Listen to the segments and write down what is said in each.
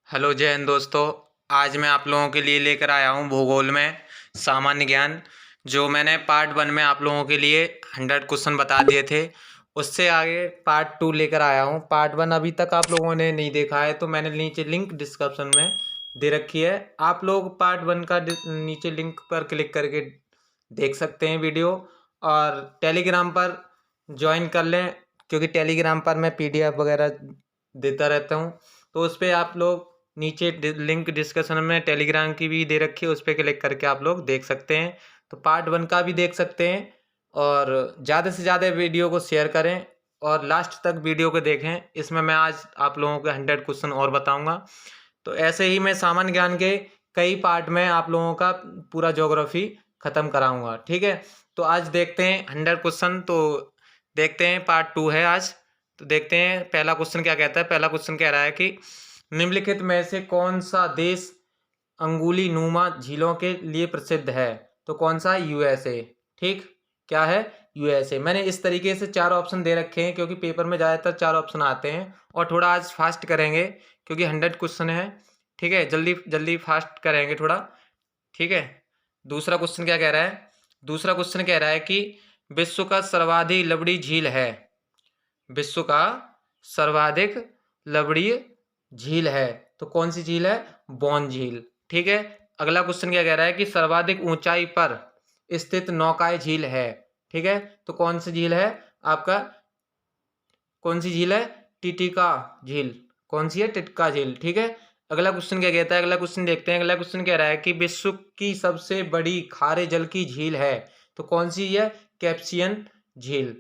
Hello जय हिंद दोस्तों। आज मैं आप लोगों के लिए लेकर आया हूँ भूगोल में सामान्य ज्ञान। जो मैंने पार्ट 1 में आप लोगों के लिए 100 क्वेश्चन बता दिए थे, उससे आगे पार्ट 2 लेकर आया हूँ। पार्ट 1 अभी तक आप लोगों ने नहीं देखा है तो मैंने नीचे लिंक डिस्क्रिप्शन में दे रखी है। आप लोग पार्ट 1 का नीचे लिंक पर क्लिक करके देख सकते हैं वीडियो, और टेलीग्राम पर ज्वाइन कर लें, क्योंकि टेलीग्राम पर मैं PDF वगैरह देता रहता हूँ। तो उस पर आप लोग नीचे लिंक डिस्कशन में टेलीग्राम की भी दे रखी है, उस पर क्लिक करके आप लोग देख सकते हैं। तो पार्ट 1 का भी देख सकते हैं, और ज़्यादा से ज़्यादा वीडियो को शेयर करें और लास्ट तक वीडियो को देखें। इसमें मैं आज आप लोगों को 100 क्वेश्चन और बताऊंगा। तो ऐसे ही मैं सामान्य ज्ञान के कई पार्ट में आप लोगों का पूरा ज्योग्राफी ख़त्म कराऊंगा, ठीक है। तो आज देखते हैं 100 क्वेश्चन। तो देखते हैं, पार्ट 2 है आज। तो देखते हैं पहला क्वेश्चन क्या कहता है। पहला क्वेश्चन कह रहा है कि निम्नलिखित में से कौन सा देश अंगुली नुमा झीलों के लिए प्रसिद्ध है। तो कौन सा? USA। ठीक, क्या है? USA। मैंने इस तरीके से 4 ऑप्शन दे रखे हैं क्योंकि पेपर में ज़्यादातर 4 ऑप्शन आते हैं, और थोड़ा आज फास्ट करेंगे क्योंकि 100 क्वेश्चन है, ठीक है। जल्दी जल्दी फास्ट करेंगे थोड़ा, ठीक है। दूसरा क्वेश्चन क्या कह रहा है? दूसरा क्वेश्चन कह रहा है कि विश्व का सर्वाधिक लंबी झील है। विश्व का सर्वाधिक लंबी झील है, तो कौन सी झील है? बौन झील, ठीक है। अगला क्वेश्चन क्या कह रहा है कि सर्वाधिक ऊंचाई पर स्थित नौकाई झील है, ठीक है। तो कौन सी झील है आपका? कौन सी झील है? टिटिका झील। कौन सी है? टिटिका झील, ठीक है। अगला क्वेश्चन क्या कहता है? अगला क्वेश्चन देखते हैं। अगला क्वेश्चन कह रहा है कि विश्व की सबसे बड़ी खारे जल की झील है, तो कौन सी है? कैप्सियन झील,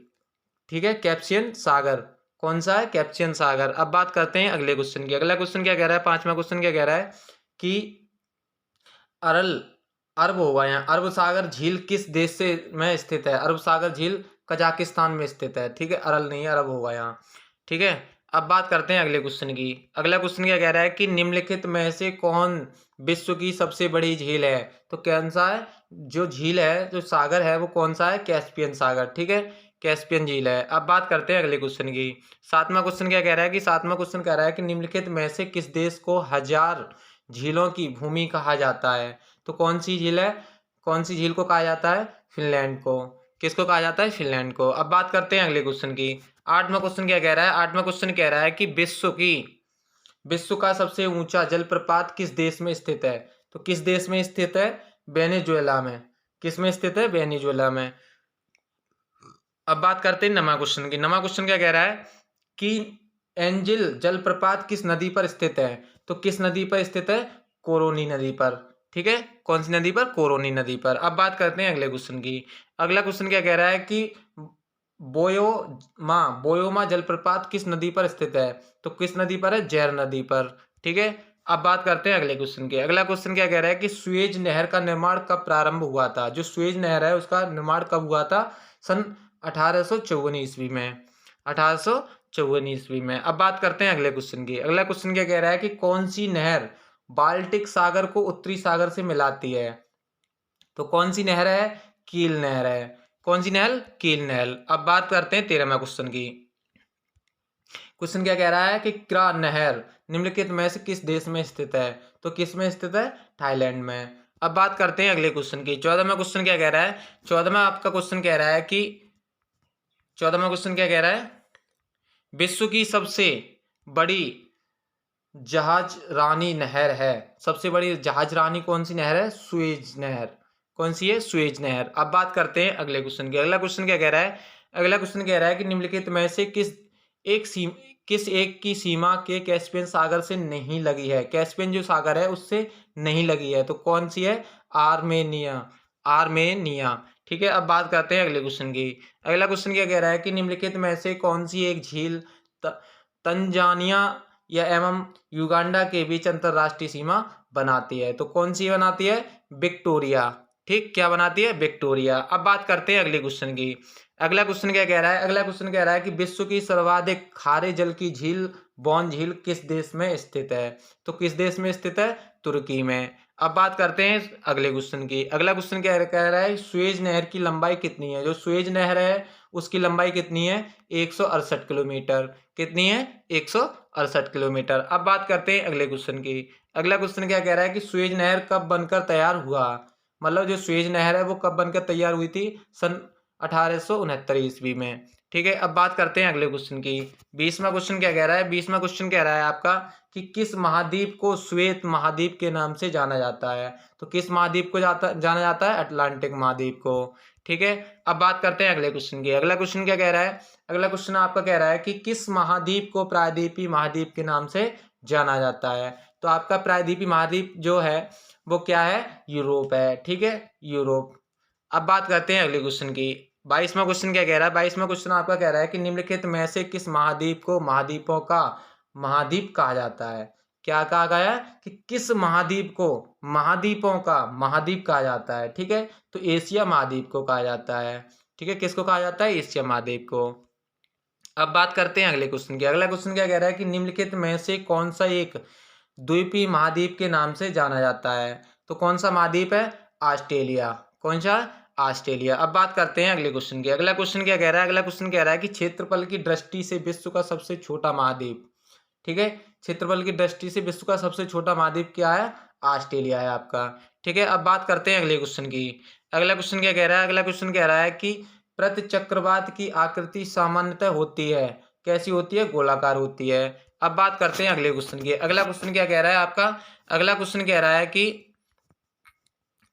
ठीक है। कैप्सियन सागर, कौन सा है? कैप्सियन सागर। अब बात करते हैं अगले क्वेश्चन की। अगला क्वेश्चन क्या कह रहा है? पांचवा क्वेश्चन क्या कह रहा है कि अरल अरब होगा यहाँ, अरब सागर झील किस देश से में स्थित है? अरब सागर झील कजाकिस्तान में स्थित है, ठीक है। अरल नहीं है, अरब होगा यहाँ, ठीक है। अब बात करते हैं अगले क्वेश्चन की। अगला क्वेश्चन क्या कह रहा है कि निम्नलिखित में से कौन विश्व की सबसे बड़ी झील है? तो कौन सा है जो झील है, जो सागर है, वो कौन सा है? कैस्पियन सागर, ठीक है। कैस्पियन झील है। अब बात करते हैं अगले क्वेश्चन की। सातवां क्वेश्चन क्या कह रहा है कि सातवां क्वेश्चन कह रहा है कि निम्नलिखित में से किस देश को हजार झीलों की भूमि कहा जाता है? तो कौन सी झील है? कौन सी झील को कहा जाता है? फिनलैंड को। किसको कहा जाता है? फिनलैंड को। अब बात करते हैं अगले क्वेश्चन की। आठवां क्वेश्चन क्या कह रहा है? आठवां क्वेश्चन कह रहा है कि विश्व का सबसे ऊंचा जलप्रपात किस देश में स्थित है? तो किस देश में स्थित है? वेनेजुएला में। किस में स्थित है? वेनेजुएला में। अब बात करते हैं नमा क्वेश्चन की। नमा क्वेश्चन क्या कह रहा है कि एंजिल जलप्रपात किस नदी पर स्थित है? तो किस नदी पर स्थित है? कोरोनी नदी पर, ठीक है। कौन सी नदी पर? कोरोनी नदी पर। अब बात करते हैं अगले क्वेश्चन की। अगला क्वेश्चन क्या कह रहा है कि बोयोमा जलप्रपात किस नदी पर स्थित है? तो किस नदी पर है? जैर नदी पर, ठीक है। अब बात करते हैं अगले क्वेश्चन की। अगला क्वेश्चन क्या कह रहा है कि सुएज नहर का निर्माण कब प्रारंभ हुआ था? जो सुएज नहर है उसका निर्माण कब हुआ था? सन 1854 ईस्वी में। 1854 ईस्वी में। अब बात करते हैं अगले क्वेश्चन की। अगला क्वेश्चन क्या कह रहा है कि कौन सी नहर बाल्टिक सागर को उत्तरी सागर से मिलाती है? तो कौन सी नहर है? कील नहर है। कौन सी नहर? कील नहर। अब बात करते हैं 13वें क्वेश्चन की। क्वेश्चन क्या कह रहा है कि क्रा नहर निम्नलिखित में से किस देश में स्थित है? तो किस में स्थित है? थाईलैंड में। अब बात करते हैं अगले क्वेश्चन की। 14वां क्वेश्चन क्या कह रहा है? 14वां आपका क्वेश्चन कह रहा है कि 14वां क्वेश्चन क्या कह रहा है? विश्व की सबसे बड़ी जहाज रानी नहर है। सबसे बड़ी जहाज रानी कौन सी नहर है? सुएज नहर। कौन सी है? सुएज नहर। अब बात करते हैं अगले क्वेश्चन की। अगला क्वेश्चन क्या कह रहा है? अगला क्वेश्चन कह रहा है कि निम्नलिखित में से किस एक की सीमा के कैस्पियन सागर से नहीं लगी है? कैस्पियन जो सागर है उससे नहीं लगी है, तो कौन सी है? आर्मेनिया। आर्मेनिया, ठीक है। अब बात करते हैं अगले क्वेश्चन की। अगला क्वेश्चन क्या कह रहा है कि निम्नलिखित में से कौन सी एक झील तंजानिया या एवं युगांडा के बीच अंतरराष्ट्रीय सीमा बनाती है? तो कौन सी बनाती है? विक्टोरिया, ठीक। क्या बनाती है? विक्टोरिया। अब बात करते हैं अगले क्वेश्चन की। अगला क्वेश्चन क्या कह रहा है? अगला क्वेश्चन कह रहा है कि विश्व की सर्वाधिक खारे जल की झील बौन झील किस देश में स्थित है? तो किस देश में स्थित है? तुर्की में। अब बात करते हैं अगले क्वेश्चन की। अगला क्वेश्चन क्या कह रहा है, सुएज नहर की लंबाई कितनी है। जो सुएज नहर है उसकी लंबाई कितनी है, 168 किलोमीटर। कितनी है, 168 किलोमीटर। अब बात करते हैं अगले क्वेश्चन की। अगला क्वेश्चन क्या कह रहा है कि सुएज नहर कब बनकर तैयार हुआ। मतलब जो सुएज नहर है वो कब बनकर तैयार हुई थी, सन 1869 ईस्वी में। ठीक है, अब बात करते हैं अगले क्वेश्चन की। 20वां क्वेश्चन क्या कह रहा है, 20वां क्वेश्चन कह रहा है आपका कि किस महाद्वीप को श्वेत महाद्वीप के नाम से जाना जाता है। तो किस महाद्वीप को जाना जाता है, अटलांटिक महाद्वीप को। ठीक है, अब बात करते हैं अगले क्वेश्चन की। अगला क्वेश्चन क्या कह रहा है, अगला क्वेश्चन आपका कह रहा है कि किस महाद्वीप को प्रायद्वीपीय महाद्वीप के नाम से जाना जाता है। तो आपका प्रायद्वीपीय महाद्वीप जो है वो क्या है, यूरोप है। ठीक है, यूरोप। अब बात करते हैं अगले क्वेश्चन की। 22वां क्वेश्चन क्या कह रहा है, 22वां क्वेश्चन आपका कह रहा है कि निम्नलिखित में से किस महाद्वीप को महाद्वीपों का महाद्वीप कहा जाता है। क्या कहा गया है कि किस महाद्वीप को महाद्वीपों का महाद्वीप कहा जाता है। ठीक है, तो एशिया महाद्वीप को कहा जाता है। ठीक है, किसको कहा जाता है, एशिया महाद्वीप को। अब बात करते हैं अगले क्वेश्चन की। अगला क्वेश्चन क्या कह रहा है कि निम्नलिखित में से कौन सा एक द्वीपीय महाद्वीप के नाम से जाना जाता है। तो कौन सा महाद्वीप है, ऑस्ट्रेलिया। कौन सा, ऑस्ट्रेलिया। अब बात करते हैं अगले क्वेश्चन की। अगला क्वेश्चन क्या कह रहा है, अगला क्वेश्चन कह रहा है कि क्षेत्रफल की दृष्टि से विश्व का सबसे छोटा महाद्वीप। ठीक है, क्षेत्रफल की दृष्टि से विश्व का सबसे छोटा महाद्वीप क्या है, ऑस्ट्रेलिया है आपका। ठीक है, अब बात करते हैं अगले क्वेश्चन की। अगला क्वेश्चन क्या कह रहा है, अगला क्वेश्चन कह रहा है कि प्रति चक्रवात की आकृति सामान्यतः होती है, कैसी होती है, गोलाकार होती है। अब बात करते हैं अगले क्वेश्चन की। अगला क्वेश्चन क्या कह रहा है आपका, अगला क्वेश्चन कह रहा है कि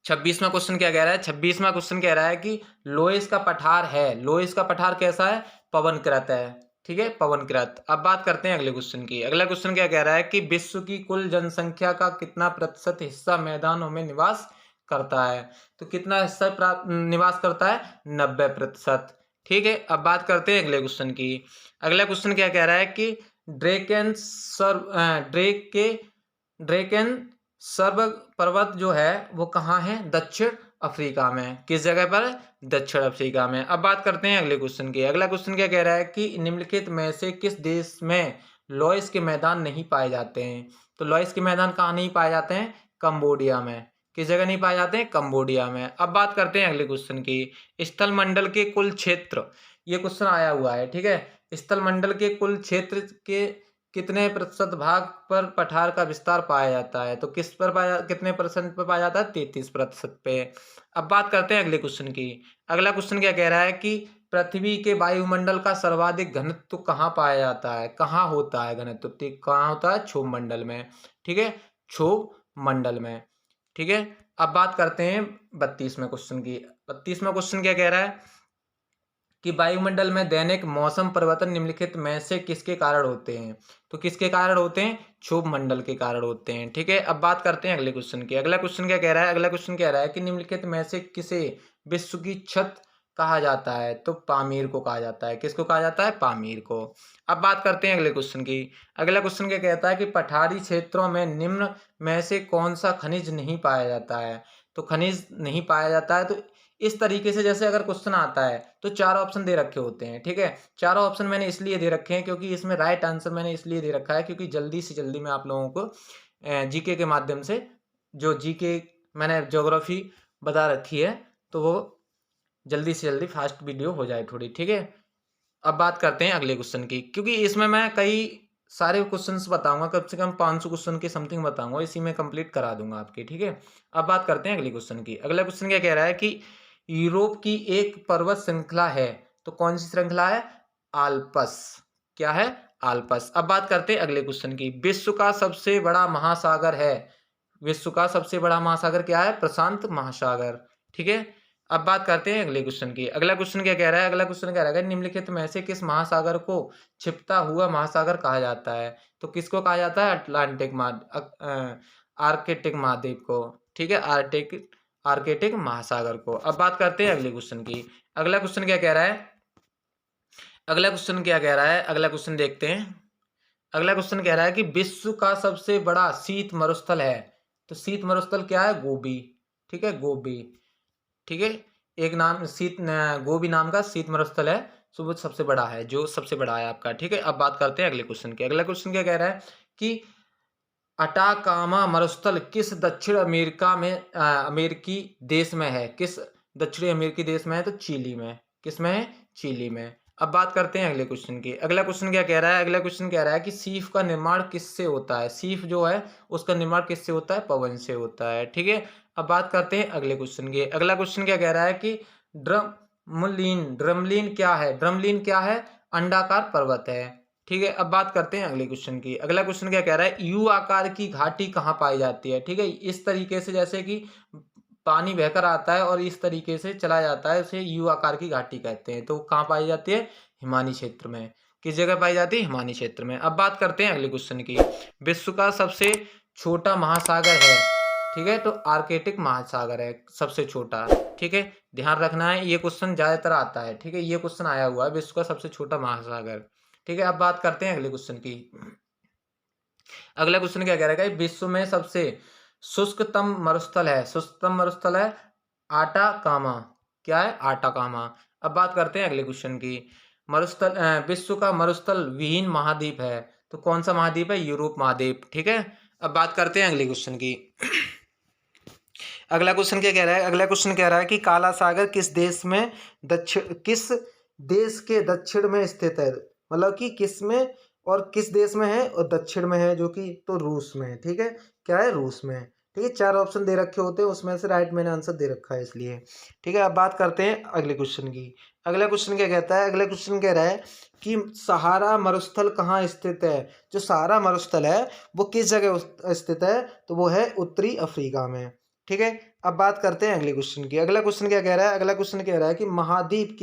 26वां क्वेश्चन क्या कह रहा है, 26वां क्वेश्चन कह रहा है कि लोएस का पठार है, लोएस का पठार कैसा है, पवनकृत है। ठीक है, पवनकृत। अब बात करते हैं अगले क्वेश्चन की। अगला क्वेश्चन क्या कह रहा है कि विश्व की कुल जनसंख्या का कितना प्रतिशत हिस्सा मैदानों में निवास करता है। तो कितना हिस्सा निवास करता है, 90%। ठीक है, अब बात करते हैं अगले क्वेश्चन की। अगला क्वेश्चन क्या कह रहा है कि ड्रेकेन सर्व पर्वत जो है वो कहाँ है, दक्षिण अफ्रीका में। किस जगह पर, दक्षिण अफ्रीका में। अब बात करते हैं अगले क्वेश्चन की। अगला क्वेश्चन क्या कह रहा है कि निम्नलिखित में से किस देश में लॉयस के मैदान नहीं पाए जाते हैं। तो लॉयस के मैदान कहाँ नहीं पाए जाते हैं, कंबोडिया में। किस जगह नहीं पाए जाते हैं, कंबोडिया में। अब बात करते हैं अगले क्वेश्चन की। स्थल मंडल के कुल क्षेत्र, ये क्वेश्चन आया हुआ है। ठीक है, स्थल मंडल के कुल क्षेत्र के कितने प्रतिशत भाग पर पठार का विस्तार पाया जाता है। तो किस पर कितने परसेंट पर पाया जाता है, 33% पे। अब बात करते हैं अगले क्वेश्चन की। अगला क्वेश्चन क्या कह रहा है कि पृथ्वी के वायुमंडल का सर्वाधिक घनत्व कहाँ पाया जाता है, कहाँ होता है घनत्व, कहाँ होता है, क्षोभ मंडल में। ठीक है, क्षोभ मंडल में। ठीक है, अब बात करते हैं 32वें क्वेश्चन की। 32वां क्वेश्चन क्या कह रहा है कि वायुमंडल में दैनिक मौसम परिवर्तन निम्नलिखित में से किसके कारण होते हैं। तो किसके कारण होते हैं, क्षोभ मंडल के कारण होते हैं। ठीक है, अब बात करते हैं अगले क्वेश्चन की। अगला क्वेश्चन क्या कह रहा है, अगला क्वेश्चन कह रहा है कि निम्नलिखित में से किसे विश्व की छत कहा जाता है। तो पामीर को कहा जाता है। किसको कहा जाता है, पामीर को। अब बात करते हैं अगले क्वेश्चन की। अगला क्वेश्चन क्या कहता है कि पठारी क्षेत्रों में निम्न में से कौन सा खनिज नहीं पाया जाता है। तो खनिज नहीं पाया जाता है, तो इस तरीके से जैसे अगर क्वेश्चन आता है तो चार ऑप्शन दे रखे होते हैं। ठीक है, चारों ऑप्शन मैंने इसलिए दे रखे हैं क्योंकि इसमें राइट आंसर मैंने इसलिए दे रखा है क्योंकि जल्दी से जल्दी मैं आप लोगों को जीके के माध्यम से, जो जीके मैंने ज्योग्राफी बता रखी है, तो वो जल्दी से जल्दी फास्ट वीडियो हो जाए थोड़ी। ठीक है, अब बात करते हैं अगले क्वेश्चन की। क्योंकि इसमें मैं कई सारे क्वेश्चंस बताऊंगा, कम से कम 500 क्वेश्चन के समथिंग बताऊंगा, इसी में कंप्लीट करा दूंगा आपके। ठीक है, अब बात करते हैं अगले क्वेश्चन की। अगला क्वेश्चन क्या कह रहा है कि यूरोप की एक पर्वत श्रृंखला है। तो कौन सी श्रृंखला है, आल्पस। क्या है, आल्पस। अब बात करते हैं अगले क्वेश्चन की। विश्व का सबसे बड़ा महासागर है, विश्व का सबसे बड़ा महासागर क्या है, प्रशांत महासागर। ठीक है, अब बात करते हैं अगले क्वेश्चन की। अगला क्वेश्चन क्या कह रहा है, अगला क्वेश्चन कह रहा है निम्नलिखित में से किस महासागर को छिपता हुआ महासागर कहा जाता है। तो किसको कहा जाता है, अटलांटिक आर्कटिक महाद्वीप को। ठीक है, आर्कटिक महासागर को। अब बात करते हैं अगले क्वेश्चन की। अगला क्वेश्चन क्या कह रहा है, अगला क्वेश्चन क्या कह रहा है, अगला क्वेश्चन देखते हैं। अगला क्वेश्चन कह रहा है कि विश्व का सबसे बड़ा शीत मरुस्थल है। तो शीत मरुस्थल क्या है, गोबी। ठीक है, गोबी। ठीक है, एक नाम गोबी नाम का शीत मरुस्थल है, तो वो सबसे बड़ा है, जो सबसे बड़ा है आपका। ठीक है, अब बात करते हैं अगले क्वेश्चन की। अगला क्वेश्चन क्या कह रहा है कि अटाकामा मरुस्थल किस दक्षिण अमेरिका में अमेरिकी देश में है? किस दक्षिणी अमेरिकी देश में है? तो चिली में। किस में है? चिली में। अब बात करते हैं अगले क्वेश्चन की। अगला क्वेश्चन क्या कह रहा है? अगला क्वेश्चन कह रहा है कि सीप का निर्माण किससे होता है? सीप जो है उसका निर्माण किससे होता है? पवन से होता है। ठीक है। अब बात करते हैं अगले क्वेश्चन की। अगला क्वेश्चन क्या कह रहा है कि ड्रमलीन क्या है? ड्रमलीन क्या है? अंडाकार पर्वत है। ठीक है। अब बात करते हैं अगले क्वेश्चन की। अगला क्वेश्चन क्या कह रहा है? यू आकार की घाटी कहाँ पाई जाती है? ठीक है। इस तरीके से जैसे कि पानी बहकर आता है और इस तरीके से चला जाता है, उसे यू आकार की घाटी कहते हैं। तो कहाँ पाई जाती है? हिमानी क्षेत्र में। किस जगह पाई जाती है? हिमानी क्षेत्र में। अब बात करते हैं अगले क्वेश्चन की। विश्व का सबसे छोटा महासागर है? ठीक है। तो आर्कटिक महासागर है सबसे छोटा। ठीक है। ध्यान रखना है, ये क्वेश्चन ज्यादातर आता है। ठीक है। ये क्वेश्चन आया हुआ है, विश्व का सबसे छोटा महासागर। ठीक है। अब बात करते हैं अगले क्वेश्चन की। अगला क्वेश्चन क्या कह रहा है? विश्व में सबसे शुष्कतम मरुस्थल है? शुष्कतम मरुस्थल है आटाकामा। क्या है? आटाकामा। अब बात करते हैं अगले क्वेश्चन की। मरुस्थल विश्व का मरुस्थल विहीन महाद्वीप है? तो कौन सा महाद्वीप है? यूरोप महाद्वीप। ठीक है। अब बात करते हैं अगले क्वेश्चन की। अगला क्वेश्चन क्या कह रहा है? अगला क्वेश्चन कह रहा है कि काला सागर किस देश के दक्षिण में स्थित है? मतलब कि किस में और किस देश में है? और दक्षिण में है, जो कि तो रूस में है। ठीक है। क्या है? रूस में। ठीक है। 4 ऑप्शन दे रखे होते हैं, उसमें से राइट मैंने आंसर दे रखा है इसलिए। ठीक है। अब बात करते हैं अगले क्वेश्चन की। अगला क्वेश्चन क्या कहता है? अगला क्वेश्चन कह रहा है कि सहारा मरुस्थल कहाँ स्थित है? जो सहारा मरुस्थल है वो किस जगह स्थित है? तो वो है उत्तरी अफ्रीका में। ठीक है। अब बात करते हैं अगले क्वेश्चन की। अगला क्वेश्चन क्या कह रहा है? अगला क्वेश्चन कह रहा है कि महाद्वीप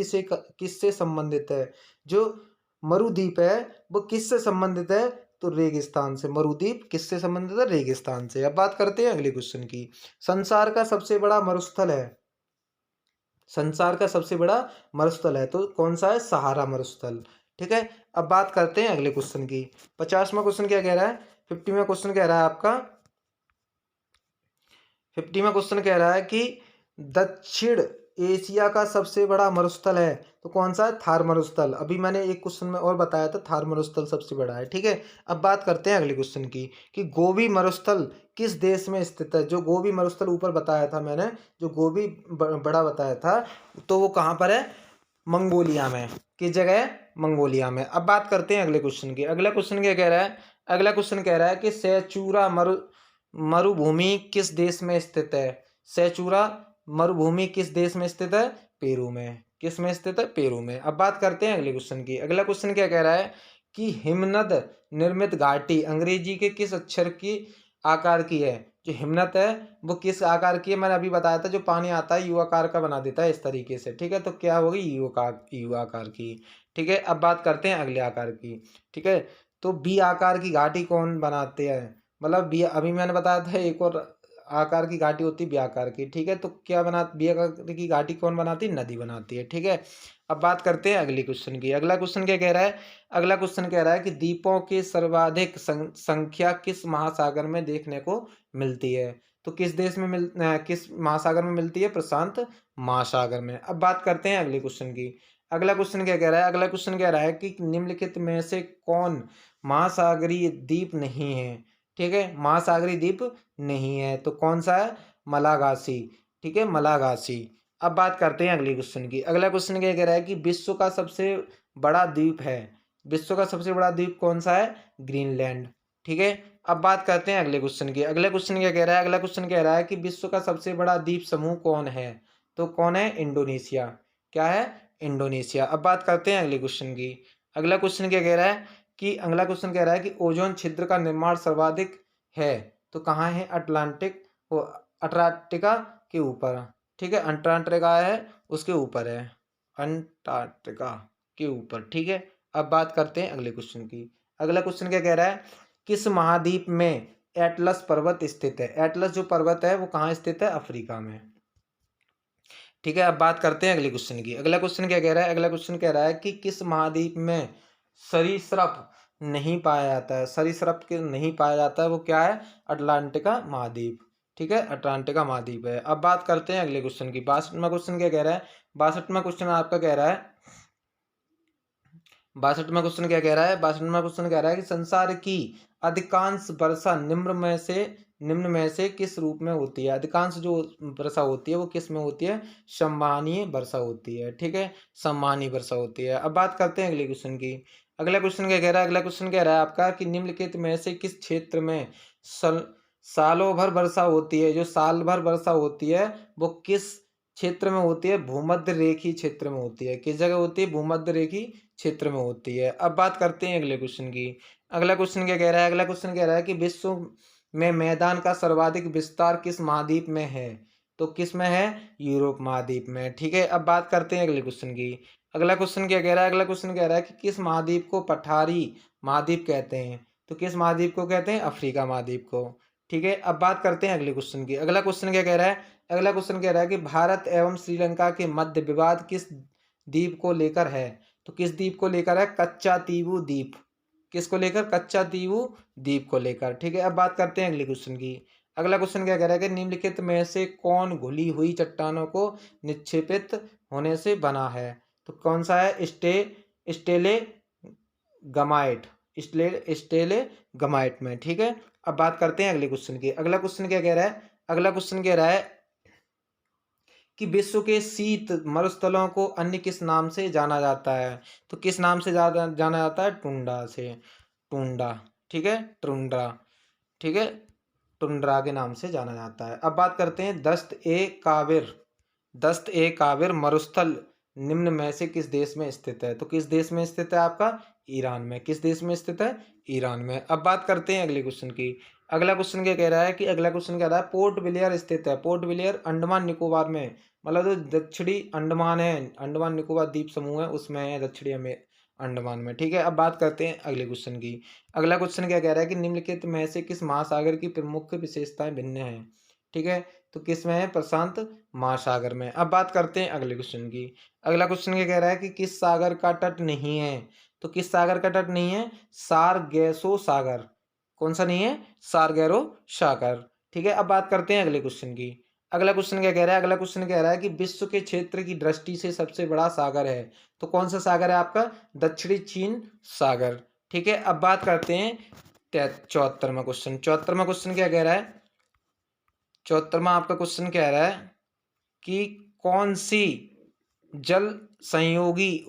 किससे संबंधित है? जो मरुद्वीप है वो किससे संबंधित है? तो रेगिस्तान से। मरुद्वीप किससे संबंधित है? रेगिस्तान से। अब बात करते हैं अगले क्वेश्चन की। संसार का सबसे बड़ा मरुस्थल है? संसार का सबसे बड़ा मरुस्थल है तो कौन सा है? सहारा मरुस्थल। ठीक है। अब बात करते हैं अगले क्वेश्चन की। 50वां क्वेश्चन क्या कह रहा है? 50वां क्वेश्चन कह रहा है आपका 50वां क्वेश्चन कह रहा है कि दक्षिण एशिया का सबसे बड़ा मरुस्थल है तो कौन सा है? थार मरुस्थल। अभी मैंने एक क्वेश्चन में और बताया था, थार मरुस्थल सबसे बड़ा है। ठीक है। अब बात करते हैं अगले क्वेश्चन की कि गोबी मरुस्थल किस देश में स्थित है? जो गोबी मरुस्थल ऊपर बताया था मैंने, जो गोबी बड़ा बताया था, तो वो कहाँ पर है? मंगोलिया में। किस जगह है? मंगोलिया में। अब बात करते हैं अगले क्वेश्चन की। अगला क्वेश्चन क्या कह रहा है? अगला क्वेश्चन कह रहा है कि सेचूरा मरुभूमि किस देश में स्थित है? सेचूरा मरुभूमि किस देश में स्थित है? पेरू में। किस में स्थित है? पेरू में। अब बात करते हैं अगले क्वेश्चन की। अगला क्वेश्चन क्या कह रहा है कि हिमनद निर्मित घाटी अंग्रेजी के किस अक्षर की आकार की है? जो हिमनद है वो किस आकार की है? मैंने अभी बताया था, जो पानी आता है यू आकार का बना देता है इस तरीके से। ठीक है। तो क्या होगी? यू आकार की। ठीक है। अब बात करते हैं अगले आकार की। ठीक है। तो बी आकार की घाटी कौन बनाते हैं? मतलब बी, अभी मैंने बताया था एक और आकार की घाटी होती है बी आकार की। ठीक है। तो क्या बी आकार की घाटी कौन बनाती है? नदी बनाती है। ठीक है। अब बात करते हैं अगले क्वेश्चन की। अगला क्वेश्चन क्या कह रहा है? अगला क्वेश्चन कह रहा है कि द्वीपों की सर्वाधिक संख्या किस महासागर में देखने को मिलती है? तो किस देश में किस महासागर में मिलती है? प्रशांत महासागर में। अब बात करते हैं अगले क्वेश्चन की। अगला क्वेश्चन क्या कह रहा है? अगला क्वेश्चन कह रहा है कि निम्नलिखित में से कौन महासागरीय द्वीप नहीं है? ठीक है। महासागरीय द्वीप नहीं है तो कौन सा है? मलागासी। ठीक है। मलागासी। अब बात करते हैं अगले क्वेश्चन की। अगला क्वेश्चन क्या कह रहा है कि विश्व का सबसे बड़ा द्वीप है? विश्व का सबसे बड़ा द्वीप कौन सा है? ग्रीनलैंड। ठीक है। अब बात करते हैं अगले क्वेश्चन की। अगला क्वेश्चन क्या कह रहा है? अगला क्वेश्चन कह रहा है कि विश्व का सबसे बड़ा द्वीप समूह कौन है? तो कौन है? इंडोनेशिया। क्या है? इंडोनेशिया। अब बात करते हैं अगले क्वेश्चन की। अगला क्वेश्चन क्या कह रहा है कि अगला क्वेश्चन कह रहा है कि ओजोन छिद्र का निर्माण सर्वाधिक है तो कहाँ है? अंटार्कटिका के ऊपर। ठीक है। अंटार्कटिका है उसके ऊपर है, अंटार्कटिका के ऊपर। ठीक है। अब बात करते हैं अगले क्वेश्चन की। अगला क्वेश्चन क्या कह रहा है? किस महाद्वीप में एटलस पर्वत स्थित है? एटलस जो पर्वत है वो कहाँ स्थित है? अफ्रीका में। ठीक है। अब बात करते हैं अगले क्वेश्चन की। अगला क्वेश्चन क्या कह रहा है? अगला क्वेश्चन कह रहा है कि किस महाद्वीप में सरीसृप नहीं पाया जाता है? सरीसृप के नहीं पाया जाता है वो क्या है? अटलांटिका महाद्वीप। ठीक है। अटलांटिका महाद्वीप है। अब बात करते हैं अगले क्वेश्चन की। 62वां क्वेश्चन क्या कह रहा है? 62वां क्वेश्चन आपका कह रहा है 62वां क्वेश्चन क्या कह रहा है? 62वां क्वेश्चन कह रहा है कि संसार की अधिकांश वर्षा निम्न में से किस रूप में होती है? अधिकांश जो वर्षा होती है वो किस में होती है? संवहनीय वर्षा होती है, ठीक है, संवहनीय वर्षा होती है। अब बात करते हैं अगले क्वेश्चन की। अगला क्वेश्चन क्या कह रहा है? अगला क्वेश्चन कह रहा है आपका कि निम्नलिखित में से किस क्षेत्र में सालों भर वर्षा होती है? जो साल भर वर्षा होती है वो किस क्षेत्र में होती है? भूमध्य रेखीय क्षेत्र में होती है। किस जगह होती है? भूमध्य रेखीय क्षेत्र में होती है। अब बात करते हैं अगले क्वेश्चन की। अगला क्वेश्चन क्या कह रहा है? अगला क्वेश्चन कह रहा है कि विश्व में मैदान का सर्वाधिक विस्तार किस महाद्वीप में है? तो किस में है? यूरोप महाद्वीप में, ठीक है। अब बात करते हैं अगले क्वेश्चन की। अगला क्वेश्चन क्या कह रहा है? अगला क्वेश्चन कह रहा है कि किस महाद्वीप को पठारी महाद्वीप कहते हैं? तो किस महाद्वीप को कहते हैं? अफ्रीका महाद्वीप को, ठीक है। अब बात करते हैं अगले क्वेश्चन की। अगला क्वेश्चन क्या कह रहा है? अगला क्वेश्चन कह रहा है कि भारत एवं श्रीलंका के मध्य विवाद किस द्वीप को लेकर है? तो किस द्वीप को लेकर है? कच्चा तीबू द्वीप। किसको लेकर? कच्चा तीबू द्वीप को लेकर, ठीक है। अब बात करते हैं अगले क्वेश्चन की। अगला क्वेश्चन क्या कह रहा है कि निम्नलिखित में से कौन घुली हुई चट्टानों को निक्षेपित होने से बना है? तो कौन सा है? स्टेले गमाइट, स्टेले गमाइट में, ठीक है। अब बात करते हैं अगले क्वेश्चन की। अगला क्वेश्चन क्या कह रहा है? अगला क्वेश्चन कह रहा है कि विश्व के शीत मरुस्थलों को अन्य किस नाम से जाना जाता है? तो किस नाम से जाना जाता है? टुंडा से, टुंडा, ठीक है, टुंड्रा, ठीक है, टुंड्रा के नाम से जाना जाता है। अब बात करते हैं दस्त ए काबिर मरुस्थल निम्न में से किस देश में स्थित है? तो किस देश में स्थित है आपका? ईरान में। किस देश में स्थित है? ईरान में। अब बात करते हैं अगले क्वेश्चन की। अगला क्वेश्चन क्या कह रहा है कि अगला क्वेश्चन कह रहा है पोर्ट ब्लेयर स्थित है। पोर्ट ब्लेयर अंडमान निकोबार में, मतलब जो दक्षिणी अंडमान है, अंडमान निकोबार द्वीप समूह है उसमें है, दक्षिणी में अंडमान में, ठीक है। अब बात करते हैं अगले क्वेश्चन की। अगला क्वेश्चन क्या कह रहा है कि निम्नलिखित में से किस महासागर की प्रमुख विशेषताएं भिन्न हैं? ठीक है, तो किस में है? प्रशांत महासागर में। अब बात करते हैं अगले क्वेश्चन की। अगला क्वेश्चन क्या कह रहा है कि किस सागर का तट नहीं है? तो किस सागर का तट नहीं है? सारगैसो सागर। कौन सा नहीं है? सारगैरो सागर, ठीक है। अब बात करते हैं अगले क्वेश्चन की। अगला क्वेश्चन क्या कह रहा है? अगला क्वेश्चन कह रहा है कि विश्व के क्षेत्र की दृष्टि से सबसे बड़ा सागर है। तो कौन सा सागर है आपका? दक्षिणी चीन सागर, ठीक है। अब बात करते हैं 74वां क्वेश्चन। 74वां क्वेश्चन क्या कह रहा है? 74वां आपका क्वेश्चन कह रहा है कि कौन सी जल संयोगी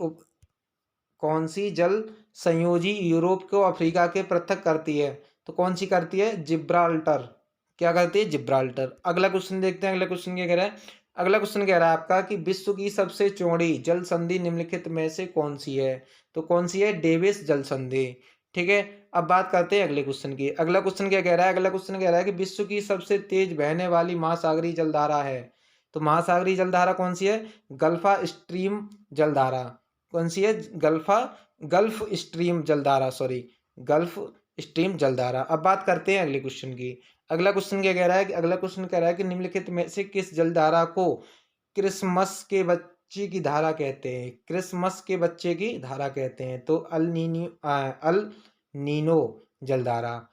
कौन सी जल संयोजी यूरोप को अफ्रीका के पृथक करती है? तो कौन सी करती है? जिब्राल्टर। क्या करती है? जिब्राल्टर। अगला क्वेश्चन देखते हैं। अगला क्वेश्चन क्या कह रहा है? अगला क्वेश्चन कह रहा है आपका कि विश्व की सबसे चौड़ी जल संधि निम्नलिखित में से कौन सी है? तो कौन सी है? डेविस जल संधि, ठीक है। अब बात करते हैं अगले क्वेश्चन की। अगला क्वेश्चन क्या कह रहा है? अगला क्वेश्चन कह रहा है कि विश्व की सबसे तेज बहने वाली महासागरीय जलधारा है। तो महासागरीय जलधारा कौन सी है? गल्फा स्ट्रीम जलधारा। कौन सी है? गल्फ स्ट्रीम जलधारा, सॉरी, गल्फ स्ट्रीम जलधारा। अब बात करते हैं अगले क्वेश्चन की। अगला क्वेश्चन क्या कह रहा है कि अगला क्वेश्चन कह रहा है कि निम्नलिखित में से किस जलधारा को क्रिसमस के बच्चे की धारा कहते हैं? क्रिसमस के बच्चे की धारा कहते हैं। तो अल नीनो जलधारा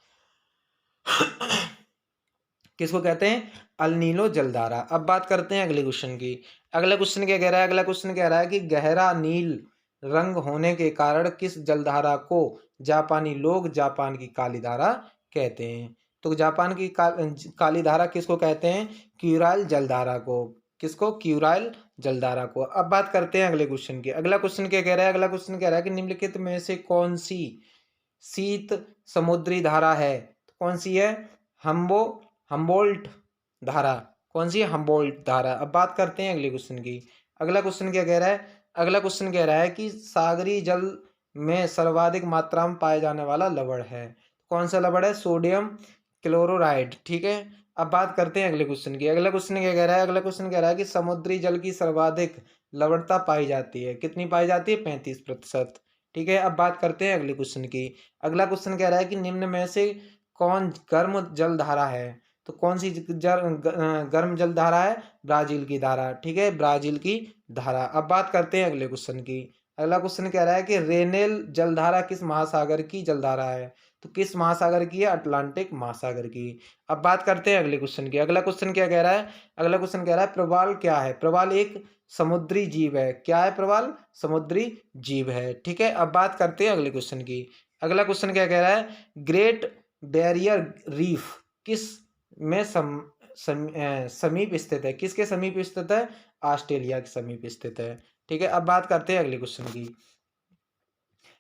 किसको कहते हैं? अल नीनो जलधारा। अब बात करते हैं अगले क्वेश्चन की। अगला क्वेश्चन क्या कह रहा है? अगला क्वेश्चन कह रहा है कि गहरा नील रंग होने के कारण किस जलधारा को जापानी लोग जापान की काली धारा कहते हैं? तो जापान की काली धारा किसको कहते हैं? क्यूराइल जलधारा को। किसको? क्यूराइल जलधारा को। अब बात करते हैं अगले क्वेश्चन की। अगला क्वेश्चन क्या कह रहा है? अगला क्वेश्चन कह रहा है कि निम्नलिखित में से कौन सी शीत समुद्री धारा है? तो कौन सी है? हम्बोल्ट धारा। कौन सी है? हम्बोल्ट धारा। अब बात करते हैं अगले क्वेश्चन की। अगला क्वेश्चन क्या कह रहा है? अगला क्वेश्चन कह रहा है कि सागरी जल में सर्वाधिक मात्रा में पाए जाने वाला लवण है। कौन सा लवण है? सोडियम क्लोराइड, ठीक है। अब बात करते हैं अगले क्वेश्चन की। अगला क्वेश्चन क्या कह रहा है? अगला क्वेश्चन कह रहा है कि समुद्री जल की सर्वाधिक लवणता पाई जाती है। कितनी पाई जाती है? 35%, ठीक है। अब बात करते हैं अगले क्वेश्चन की। अगला क्वेश्चन कह रहा है कि निम्न में से कौन गर्म जल धारा है? तो कौन सी गर्म जल धारा है? ब्राजील की धारा, ठीक है, ब्राजील की धारा। अब बात करते हैं अगले क्वेश्चन की। अगला क्वेश्चन कह रहा है कि रेनेल जलधारा किस महासागर की जलधारा है? तो किस महासागर की है? अटलांटिक महासागर की। अब बात करते हैं अगले क्वेश्चन की। अगला क्वेश्चन क्या कह रहा है? अगला क्वेश्चन कह रहा है प्रवाल क्या है? प्रवाल एक समुद्री जीव है। क्या है प्रवाल? समुद्री जीव है, ठीक है। अब बात करते हैं अगले क्वेश्चन की। अगला क्वेश्चन क्या कह रहा है? ग्रेट बैरियर रीफ किस में समीप स्थित है? किसके समीप स्थित है? ऑस्ट्रेलिया के समीप स्थित है। ठीक है, अब बात करते हैं अगले क्वेश्चन की।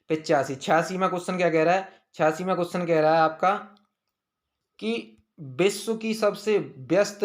85 86वां क्वेश्चन क्या कह रहा है? 86वां क्वेश्चन कह रहा है आपका कि विश्व की सबसे व्यस्त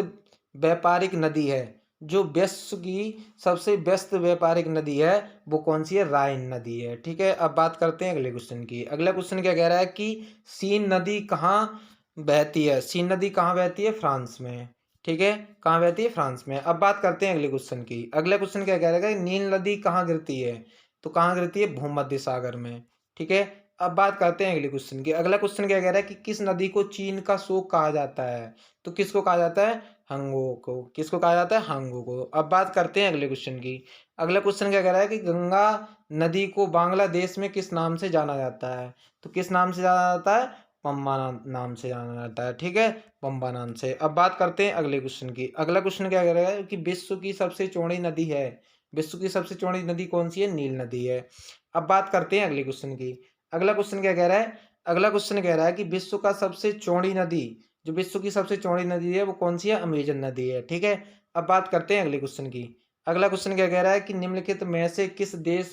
व्यापारिक नदी है, जो विश्व की सबसे व्यस्त व्यापारिक नदी है वो कौन सी है? राइन नदी है। ठीक है, अब बात करते हैं अगले क्वेश्चन की। अगला क्वेश्चन क्या कह रहा है कि सीन नदी कहाँ बहती है? सीन नदी कहाँ बहती है? फ्रांस में। ठीक है, कहाँ बहती है? फ्रांस में। अब बात करते हैं अगले क्वेश्चन की। अगला क्वेश्चन क्या कह रहा है? नील नदी कहाँ गिरती है? तो कहाँ गिरती है? भूमध्य सागर में। ठीक है, अब बात करते हैं अगले क्वेश्चन की। अगला क्वेश्चन क्या कह रहा है कि किस नदी को चीन का शोक कहा जाता है? तो किसको कहा जाता है? हंगो को। किसको कहा जाता है? हंगो को। अब बात करते हैं अगले क्वेश्चन की। अगला क्वेश्चन क्या कह रहा है कि गंगा नदी को बांग्लादेश में किस नाम से जाना जाता है? तो किस नाम से जाना जाता है? पंबा नाम से जाना जाता है। ठीक है, पंबा नाम से। अब बात करते हैं अगले क्वेश्चन की। अगला क्वेश्चन क्या कह रहा है कि विश्व की सबसे चौड़ी नदी है? विश्व की सबसे चौड़ी नदी कौन सी है? नील नदी है। अब बात करते हैं अगले क्वेश्चन की। अगला क्वेश्चन क्या कह रहा है? अगला क्वेश्चन कह रहा है कि विश्व का सबसे चौड़ी नदी, जो विश्व की सबसे चौड़ी नदी है वो कौन सी है? अमेजन नदी है। ठीक है, अब बात करते हैं अगले क्वेश्चन की। अगला क्वेश्चन क्या कह रहा है कि निम्नलिखित में से किस देश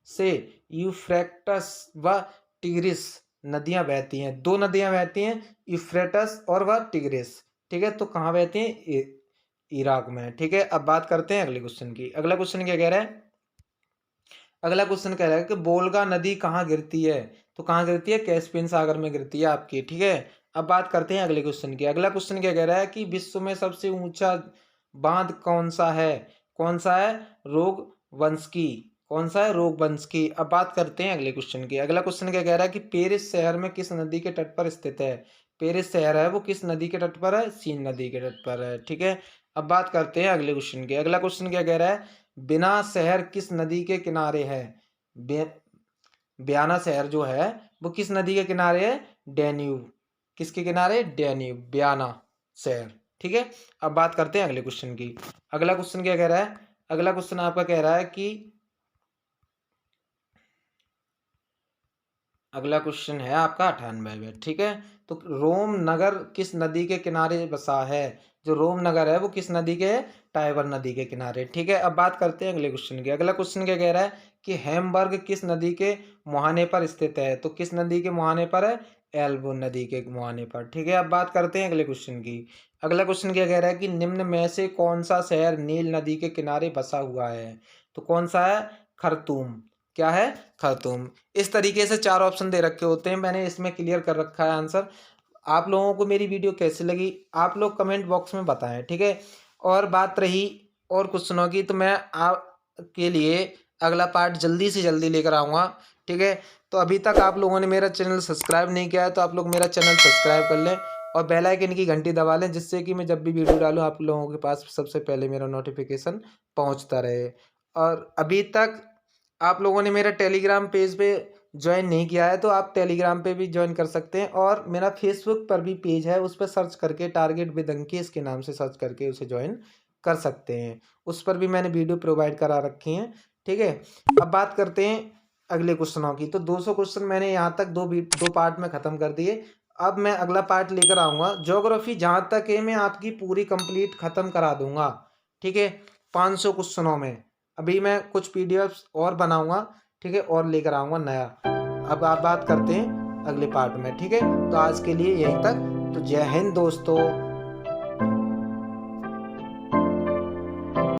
से यूफ्रेटस व टिग्रिस नदियां बहती हैं? दो नदियां बहती हैं, यूफ्रेटस और व टिग्रिस। ठीक है, तो कहाँ बहती हैं? इराक में। ठीक है, अब बात करते हैं अगले क्वेश्चन की। अगला क्वेश्चन क्या कह रहा है? अगला क्वेश्चन कह रहा है कि बोलगा नदी कहाँ गिरती है? तो कहाँ गिरती है? कैस्पियन सागर में गिरती है आपकी। ठीक है, अब बात करते हैं अगले क्वेश्चन की। अगला क्वेश्चन क्या कह रहा है कि विश्व में सबसे ऊंचा बांध कौन सा है? कौन सा है? रोगवंशकी। कौन सा है? रोगवंशकी। अब बात करते हैं अगले क्वेश्चन की। अगला क्वेश्चन क्या कह रहा है कि पेरिस शहर में किस नदी के तट पर स्थित है? पेरिस शहर है वो किस नदी के तट पर है? सीन नदी के तट पर है। ठीक है, अब बात करते हैं अगले क्वेश्चन की। अगला क्वेश्चन क्या कह रहा है? बिना शहर किस नदी के किनारे है? बे बयाना शहर जो है वो किस नदी के किनारे है? डैन्यूब। किसके किनारे? डैन्यूब, बयाना शहर। ठीक है, अब बात करते हैं अगले क्वेश्चन की। अगला क्वेश्चन क्या कह रहा है? अगला क्वेश्चन आपका कह रहा है कि अगला क्वेश्चन है आपका 98। ठीक है, तो रोम नगर किस नदी के किनारे बसा है? जो रोम नगर है वो किस नदी के है? टाइबर नदी के किनारे। ठीक है, अब बात करते हैं अगले क्वेश्चन की। अगला क्वेश्चन क्या कह रहा है कि हैमबर्ग किस नदी के मुहाने पर स्थित है? तो किस नदी के मुहाने पर है? एल्बो नदी के मुहाने पर। ठीक है, अब बात करते हैं अगले क्वेश्चन की। अगला क्वेश्चन क्या कह रहा है कि निम्न में से कौन सा शहर नील नदी के किनारे बसा हुआ है? तो कौन सा है? खरतूम। क्या है? खरतूम। इस तरीके से 4 ऑप्शन दे रखे होते हैं, मैंने इसमें क्लियर कर रखा है आंसर। आप लोगों को मेरी वीडियो कैसी लगी आप लोग कमेंट बॉक्स में बताएं। ठीक है, और बात रही और क्वेश्चनों की तो मैं आपके लिए अगला पार्ट जल्दी से जल्दी लेकर आऊँगा। ठीक है, तो अभी तक आप लोगों ने मेरा चैनल सब्सक्राइब नहीं किया है तो आप लोग मेरा चैनल सब्सक्राइब कर लें और बेल आइकन की घंटी दबा लें, जिससे कि मैं जब भी वीडियो डालूँ आप लोगों के पास सबसे पहले मेरा नोटिफिकेशन पहुँचता रहे। और अभी तक आप लोगों ने मेरा टेलीग्राम पेज पे ज्वाइन नहीं किया है तो आप टेलीग्राम पे भी ज्वाइन कर सकते हैं, और मेरा फेसबुक पर भी पेज है, उस पर सर्च करके टारगेट विद अंकित के नाम से सर्च करके उसे ज्वाइन कर सकते हैं। उस पर भी मैंने वीडियो प्रोवाइड करा रखी हैं। ठीक है, अब बात करते हैं अगले क्वेश्चनों की। तो 200 क्वेश्चन मैंने यहाँ तक दो पार्ट में ख़त्म कर दिए। अब मैं अगला पार्ट लेकर आऊँगा। ज्योग्राफी जहाँ तक है मैं आपकी पूरी कंप्लीट ख़त्म करा दूँगा। ठीक है, 500 क्वेश्चनों में। अभी मैं कुछ पीडीएफ्स और बनाऊंगा। ठीक है, और लेकर आऊंगा नया। अब आप बात करते हैं अगले पार्ट में। ठीक है, तो आज के लिए यहीं तक। तो जय हिंद दोस्तों।